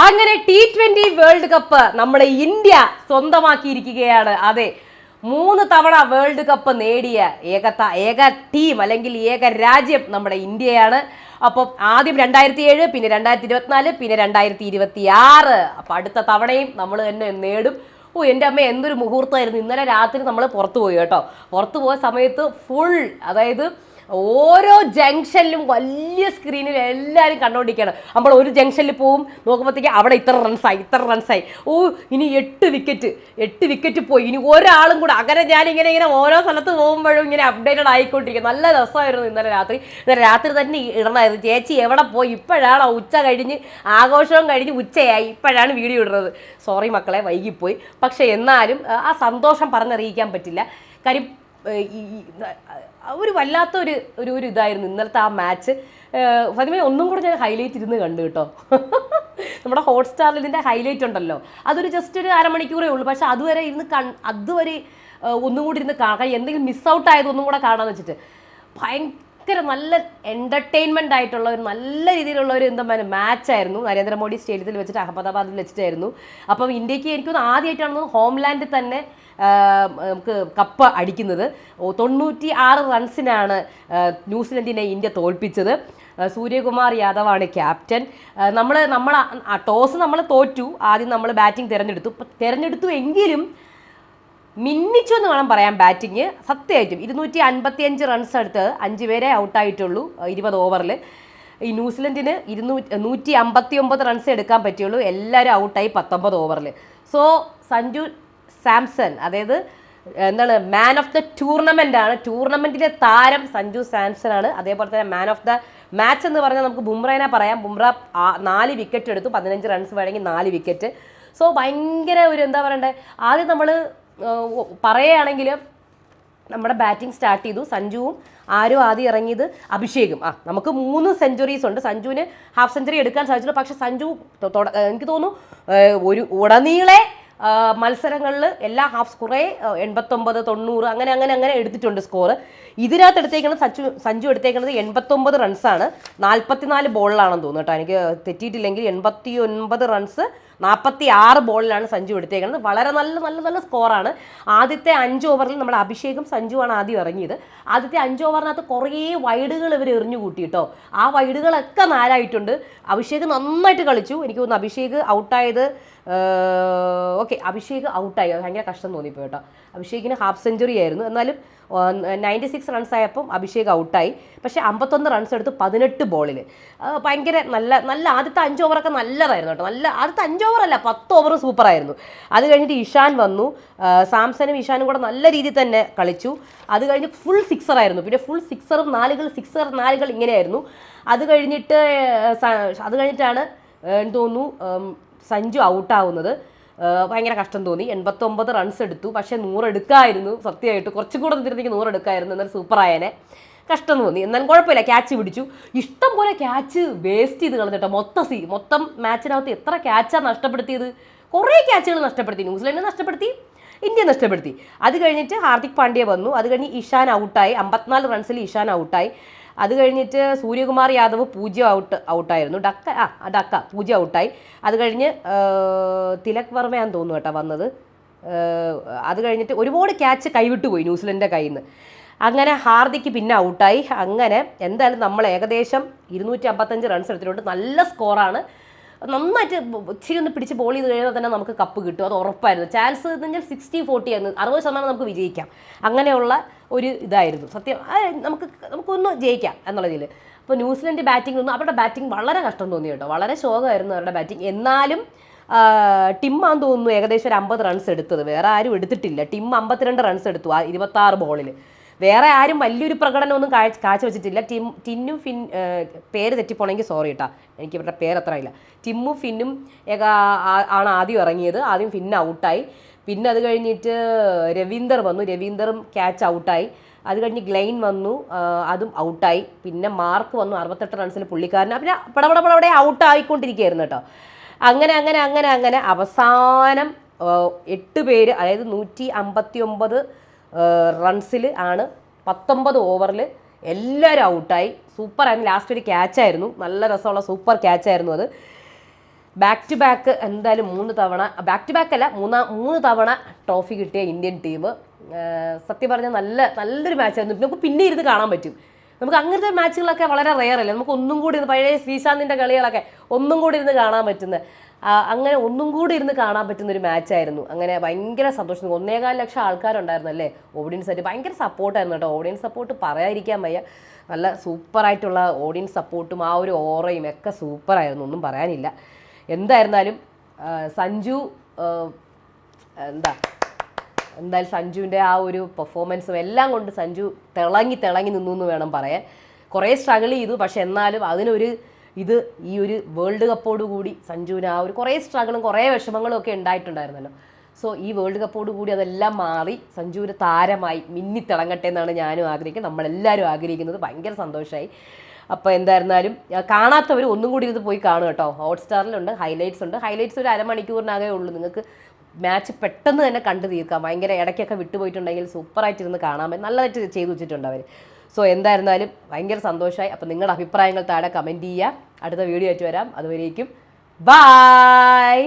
അങ്ങനെ T20 world cup നമ്മുടെ India സ്വന്തമാക്കിയിരിക്കുകയാണ്. അതെ, 3 തവണ വേൾഡ് കപ്പ് നേടിയ ഏക ടീം അല്ലെങ്കിൽ ഏക രാജ്യം നമ്മുടെ ഇന്ത്യയാണ്. അപ്പം ആദ്യം 2007, പിന്നെ 2024, പിന്നെ 2026. അപ്പം അടുത്ത തവണയും നമ്മൾ തന്നെ നേടും. എൻ്റെ അമ്മ എന്തൊരു മുഹൂർത്തമായിരുന്നു. ഇന്നലെ രാത്രി നമ്മൾ പുറത്തു പോയി കേട്ടോ. പുറത്തു പോയ സമയത്ത് ഫുൾ, അതായത് ഓരോ ജംഗ്ഷനിലും വലിയ സ്ക്രീനിൽ എല്ലാവരും കണ്ടുകൊണ്ടിരിക്കുകയാണ്. നമ്മൾ ഒരു ജംഗ്ഷനിൽ പോവും, നോക്കുമ്പോഴത്തേക്ക് അവിടെ ഇത്ര റൺസായി. ഇനി 8 വിക്കറ്റ് പോയി, ഇനി ഒരാളും കൂടെ. അങ്ങനെ ഞാനിങ്ങനെ ഓരോ സ്ഥലത്ത് പോകുമ്പോഴും ഇങ്ങനെ അപ്ഡേറ്റഡ് ആയിക്കൊണ്ടിരിക്കുക. നല്ല രസമായിരുന്നു ഇന്നലെ രാത്രി തന്നെ ഇടണമായിരുന്നു. ചേച്ചി എവിടെ പോയി? ഇപ്പോഴാണ് ഉച്ച കഴിഞ്ഞ്, ആഘോഷവും കഴിഞ്ഞ് ഉച്ചയായി, ഇപ്പോഴാണ് വീഡിയോ ഇടുന്നത്. സോറി മക്കളെ, വൈകിപ്പോയി. പക്ഷെ എന്നാലും ആ സന്തോഷം പറഞ്ഞറിയിക്കാൻ പറ്റില്ല. കാര്യം ഒരു വല്ലാത്തൊരു ഇതായിരുന്നു ഇന്നലത്തെ ആ മാച്ച്. ഫതിമേ, ഒന്നും കൂടെ ഞാൻ ഹൈലൈറ്റ് ഇരുന്ന് കണ്ടു കേട്ടോ. നമ്മുടെ ഹോട്ട്സ്റ്റാറിൽ ഇതിൻ്റെ ഹൈലൈറ്റ് ഉണ്ടല്ലോ, അതൊരു ജസ്റ്റ് ഒരു അരമണിക്കൂറേ ഉള്ളൂ. പക്ഷെ അതുവരെ അതുവരെ ഒന്നും കൂടി ഇരുന്ന് കാണാൻ, എന്തെങ്കിലും മിസ് ഔട്ട് ആയത് ഒന്നും കൂടെ കാണാമെന്ന് വെച്ചിട്ട് ഭയങ്കര നല്ല എൻ്റർടൈൻമെൻ്റ് ആയിട്ടുള്ള ഒരു നല്ല രീതിയിലുള്ള ഒരു മാച്ചായിരുന്നു. നരേന്ദ്രമോദി സ്റ്റേഡിയത്തിൽ വെച്ചിട്ട്, അഹമ്മദാബാദിൽ വെച്ചിട്ടായിരുന്നു. അപ്പം ഇന്ത്യക്ക് എനിക്കൊന്ന് ആദ്യമായിട്ടാണ് ഹോംലാൻഡിൽ തന്നെ നമുക്ക് കപ്പ് അടിക്കുന്നത്. 96 റൺസിനാണ് ന്യൂസിലൻഡിനെ ഇന്ത്യ തോൽപ്പിച്ചത്. സൂര്യകുമാർ യാദവാണ് ക്യാപ്റ്റൻ. നമ്മൾ ടോസ് നമ്മൾ തോറ്റു. ആദ്യം നമ്മൾ ബാറ്റിംഗ് തിരഞ്ഞെടുത്തു എങ്കിലും മിന്നിച്ചു എന്ന് വേണം പറയാൻ ബാറ്റിങ്. സത്യമായിട്ടും 255 റൺസ് എടുത്ത് 5 പേരെ ഔട്ടായിട്ടുള്ളൂ 20 ഓവറിൽ. ഈ ന്യൂസിലൻഡിന് 159 റൺസ് എടുക്കാൻ പറ്റുള്ളൂ. എല്ലാവരും ഔട്ടായി 19 ഓവറിൽ. സോ സഞ്ജു സാംസൺ, അതായത് എന്താണ്, മാൻ ഓഫ് ദ ടൂർണമെൻ്റ് ആണ്. ടൂർണമെൻറ്റിലെ താരം സഞ്ജു സാംസൺ ആണ്. അതേപോലെ തന്നെ മാൻ ഓഫ് ദ മാച്ച് എന്ന് പറഞ്ഞാൽ നമുക്ക് ബുംറേനെ പറയാം. ബുംറ 4 വിക്കറ്റ് എടുത്തു, 15 റൺസ് വേണമെങ്കിൽ 4 വിക്കറ്റ്. സോ ഭയങ്കര ഒരു എന്താ പറയണ്ടേ, ആദ്യം നമ്മൾ പറയുകയാണെങ്കിൽ നമ്മുടെ ബാറ്റിംഗ് സ്റ്റാർട്ട് ചെയ്തു. സഞ്ജുവും ആരും ആദ്യം ഇറങ്ങിയത് അഭിഷേകും. നമുക്ക് 3 സെഞ്ചുറീസ് ഉണ്ട്. സഞ്ജുവിന് ഹാഫ് സെഞ്ചുറി എടുക്കാൻ സാധിച്ചില്ല. പക്ഷെ സഞ്ജു എനിക്ക് തോന്നുന്നു ഒരു ഉടനീളെ മത്സരങ്ങളിൽ എല്ലാ ഹാഫ് കുറേ 89, 90 അങ്ങനെ എടുത്തിട്ടുണ്ട് സ്കോർ. ഇതിനകത്ത് എടുത്തേക്കുന്നത് സഞ്ജു എടുത്തേക്കുന്നത് 89 റൺസാണ്. 44 ബോളിലാണെന്ന് തോന്നുന്നു കേട്ടോ, എനിക്ക് തെറ്റിയിട്ടില്ലെങ്കിൽ. 89 റൺസ് 46 ബോളിലാണ് സഞ്ജു എടുത്തേക്കുന്നത്. വളരെ നല്ല സ്കോറാണ്. ആദ്യത്തെ 5 ഓവറിൽ നമ്മുടെ അഭിഷേകും സഞ്ജുവാണ് ആദ്യം ഇറങ്ങിയത്. ആദ്യത്തെ 5 ഓവറിനകത്ത് കുറേ വൈഡുകൾ ഇവർ എറിഞ്ഞു കൂട്ടി കേട്ടോ. ആ വൈഡുകളൊക്കെ നാലായിട്ടുണ്ട്. അഭിഷേക് നന്നായിട്ട് കളിച്ചു. എനിക്ക് തോന്നുന്നു അഭിഷേക് ഔട്ടായത് അഭിഷേക് ഔട്ടായി. ഭയങ്കര കഷ്ടം തോന്നിപ്പോയി കേട്ടോ. അഭിഷേകിന് ഹാഫ് സെഞ്ചുറി ആയിരുന്നു. എന്നാലും 96 റൺസ് ആയപ്പം അഭിഷേക് ഔട്ടായി. പക്ഷേ 51 റൺസ് എടുത്ത് 18 ബോളിൽ. ഭയങ്കര നല്ല ആദ്യത്തെ 5 ഓവറൊക്കെ നല്ലതായിരുന്നു കേട്ടോ. ആദ്യത്തെ 5 ഓവറല്ല, 10 ഓവർ സൂപ്പറായിരുന്നു. അത് കഴിഞ്ഞിട്ട് ഇഷാൻ വന്നു. സാംസണും ഇഷാനും കൂടെ നല്ല രീതിയിൽ തന്നെ കളിച്ചു. അത് കഴിഞ്ഞ് ഫുൾ സിക്സറായിരുന്നു. പിന്നെ ഫുൾ സിക്സറും 4 ഇങ്ങനെയായിരുന്നു. അത് കഴിഞ്ഞിട്ടാണ് എനിക്ക് തോന്നുന്നു സഞ്ജു ഔട്ടാവുന്നത്. ഭയങ്കര കഷ്ടം തോന്നി. 89 റൺസ് എടുത്തു. പക്ഷേ 100 എടുക്കായിരുന്നു. സത്യമായിട്ട് കുറച്ചും കൂടെ നിന്നിരുന്നെങ്കിൽ 100 എടുക്കായിരുന്നു. എന്നാൽ സൂപ്പറായനെ. കഷ്ടം തോന്നി. എന്നാലും കുഴപ്പമില്ല, ക്യാച്ച് പിടിച്ചു. ഇഷ്ടം പോലെ ക്യാച്ച് വേസ്റ്റ് ചെയ്ത് കളഞ്ഞിട്ടോ. മൊത്തം മാച്ചിനകത്ത് എത്ര ക്യാച്ചാണ് നഷ്ടപ്പെടുത്തിയത്? കുറേ ക്യാച്ചുകൾ നഷ്ടപ്പെടുത്തി. ന്യൂസിലൻഡ് നഷ്ടപ്പെടുത്തി, ഇന്ത്യ നഷ്ടപ്പെടുത്തി. അത് കഴിഞ്ഞിട്ട് ഹാർദിക് പാണ്ഡ്യ വന്നു. അത് കഴിഞ്ഞ് ഇഷാൻ ഔട്ടായി. 54 റൺസിൽ ഇഷാൻ ഔട്ടായി. അത് കഴിഞ്ഞിട്ട് സൂര്യകുമാർ യാദവ് 0 ഔട്ടായിരുന്നു. ഡക്ക 0 ഔട്ടായി. അത് കഴിഞ്ഞ് തിലക് വർമ്മയാന്ന് തോന്നുന്നു കേട്ടോ വന്നത്. അത് കഴിഞ്ഞിട്ട് ഒരുപാട് ക്യാച്ച് കൈവിട്ടു പോയി ന്യൂസിലൻഡിൻ്റെ കയ്യിൽ നിന്ന്. അങ്ങനെ ഹാർദിക്ക് പിന്നെ ഔട്ടായി. അങ്ങനെ എന്തായാലും നമ്മൾ ഏകദേശം 255 റൺസ് എടുത്തിട്ടുണ്ട്. നല്ല സ്കോറാണ്. നന്നായിട്ട് ഇച്ചിരി ഒന്ന് പിടിച്ച് ബോൾ ചെയ്ത് കഴിഞ്ഞാൽ തന്നെ നമുക്ക് കപ്പ് കിട്ടും. അത് ഉറപ്പായിരുന്നു. ചാൻസ് എന്ന് പറഞ്ഞാൽ 60-40 ആയിരുന്നു. 60% നമുക്ക് വിജയിക്കാം. അങ്ങനെയുള്ള ഒരു ഇതായിരുന്നു സത്യം. നമുക്കൊന്ന് ജയിക്കാം എന്നുള്ളതിൽ. അപ്പോൾ ന്യൂസിലൻഡ് ബാറ്റിംഗ് അവരുടെ ബാറ്റിംഗ് വളരെ കഷ്ടം തോന്നി കേട്ടോ. വളരെ ശോകമായിരുന്നു അവരുടെ ബാറ്റിംഗ്. എന്നാലും ടിമ്മാന്ന് തോന്നുന്നു ഏകദേശം ഒരു 50 റൺസ് എടുത്തത്. വേറെ ആരും എടുത്തിട്ടില്ല. ടിം 52 റൺസ് എടുത്തു 26 ബോളിൽ. വേറെ ആരും വലിയൊരു പ്രകടനമൊന്നും കാഴ്ചവെച്ചിട്ടില്ല. ടിന്നും പേര് തെറ്റിപ്പോണെങ്കിൽ സോറി കേട്ടോ, എനിക്ക് ഇവരുടെ പേര് അത്ര ഇല്ല. ടിമ്മും ഫിന്നും ആണ് ആദ്യം ഇറങ്ങിയത്. ആദ്യം ഫിന്ന് ഔട്ടായി. പിന്നെ അത് കഴിഞ്ഞിട്ട് രവീന്ദർ വന്നു. രവീന്ദറും ക്യാച്ച് ഔട്ടായി. അത് കഴിഞ്ഞ് ഗ്ലെയിൻ വന്നു, അതും ഔട്ടായി. പിന്നെ മാർക്ക് വന്നു 68 റൺസിൽ പുള്ളിക്കാരന്. പിന്നെ പടപടെ ഔട്ടായിക്കൊണ്ടിരിക്കുകയായിരുന്നു കേട്ടോ. അങ്ങനെ അവസാനം 8 പേര്, അതായത് 159 റൺസിൽ ആണ് 19 ഓവറിൽ എല്ലാവരും ഔട്ടായി. സൂപ്പറായിരുന്നു. ലാസ്റ്റ് ഒരു ക്യാച്ചായിരുന്നു, നല്ല രസമുള്ള സൂപ്പർ ക്യാച്ചായിരുന്നു അത്. ബാക്ക് ടു ബാക്ക് എന്തായാലും 3 തവണ, ബാക്ക് ടു ബാക്ക് അല്ല 3 തവണ ട്രോഫി കിട്ടിയ ഇന്ത്യൻ ടീം. സത്യം പറഞ്ഞാൽ നല്ലൊരു മാച്ചായിരുന്നു. നമുക്ക് പിന്നെ ഇരുന്ന് കാണാൻ പറ്റും. നമുക്ക് അങ്ങനത്തെ മാച്ചുകളൊക്കെ വളരെ റെയർ അല്ലേ. നമുക്ക് ഒന്നും കൂടി പഴയ ശ്രീശാന്തിൻ്റെ കളികളൊക്കെ ഒന്നും കൂടി ഇരുന്ന് കാണാൻ പറ്റുന്ന, അങ്ങനെ ഒന്നും കൂടി ഇരുന്ന് കാണാൻ പറ്റുന്ന ഒരു മാച്ചായിരുന്നു. അങ്ങനെ ഭയങ്കര സന്തോഷം. 1.25 ലക്ഷം ആൾക്കാരുണ്ടായിരുന്നു അല്ലേ ഓഡിയൻസ് ആയിട്ട്. ഭയങ്കര സപ്പോർട്ടായിരുന്നു കേട്ടോ. ഓഡിയൻസ് സപ്പോർട്ട് പറയാതിരിക്കാൻ വയ്യ. നല്ല സൂപ്പറായിട്ടുള്ള ഓഡിയൻസ് സപ്പോർട്ടും ആ ഒരു ഓറയും ഒക്കെ സൂപ്പറായിരുന്നു, ഒന്നും പറയാനില്ല. എന്തായിരുന്നാലും സഞ്ജു എന്തായാലും സഞ്ജുവിൻ്റെ ആ ഒരു പെർഫോമൻസും എല്ലാം കൊണ്ട് സഞ്ജു തിളങ്ങി നിന്നു എന്ന് വേണം പറയാൻ. കുറേ സ്ട്രഗിൾ ചെയ്തു, പക്ഷെ എന്നാലും അതിനൊരു ഈ ഒരു വേൾഡ് കപ്പോടുകൂടി സഞ്ജുവിന് ആ ഒരു കുറേ സ്ട്രഗിളും കുറേ വിഷമങ്ങളും ഒക്കെ ഉണ്ടായിട്ടുണ്ടായിരുന്നല്ലോ. സോ ഈ വേൾഡ് കപ്പോടുകൂടി അതെല്ലാം മാറി സഞ്ജുവിന് താരമായി മിന്നിത്തിളങ്ങട്ടെ എന്നാണ് ഞാനും ആഗ്രഹിക്കുന്നത്, നമ്മളെല്ലാവരും ആഗ്രഹിക്കുന്നത്. ഭയങ്കര സന്തോഷമായി. അപ്പോൾ എന്തായിരുന്നാലും കാണാത്തവർ ഒന്നും കൂടി ഇത് പോയി കാണുക കേട്ടോ. ഹോട്ട്സ്റ്റാറിലുണ്ട്, ഹൈലൈറ്റ്സ് ഉണ്ട്. ഹൈലൈറ്റ്സ് ഒരു അരമണിക്കൂറിനകേ ഉള്ളൂ. നിങ്ങൾക്ക് മാച്ച് പെട്ടെന്ന് തന്നെ കണ്ടു തീർക്കാം. ഭയങ്കര ഇടയ്ക്കൊക്കെ വിട്ടുപോയിട്ടുണ്ടെങ്കിൽ സൂപ്പറായിട്ടിരുന്ന് കാണാൻ പറ്റും. നല്ലതായിട്ട് ചെയ്തു വെച്ചിട്ടുണ്ട് അവർ. സോ എന്തായിരുന്നാലും ഭയങ്കര സന്തോഷമായി. അപ്പോൾ നിങ്ങളുടെ അഭിപ്രായങ്ങൾ താഴെ കമൻറ്റ് ചെയ്യുക. അടുത്ത വീഡിയോ ആയിട്ട് വരാം. അതുവരേക്കും ബായ്.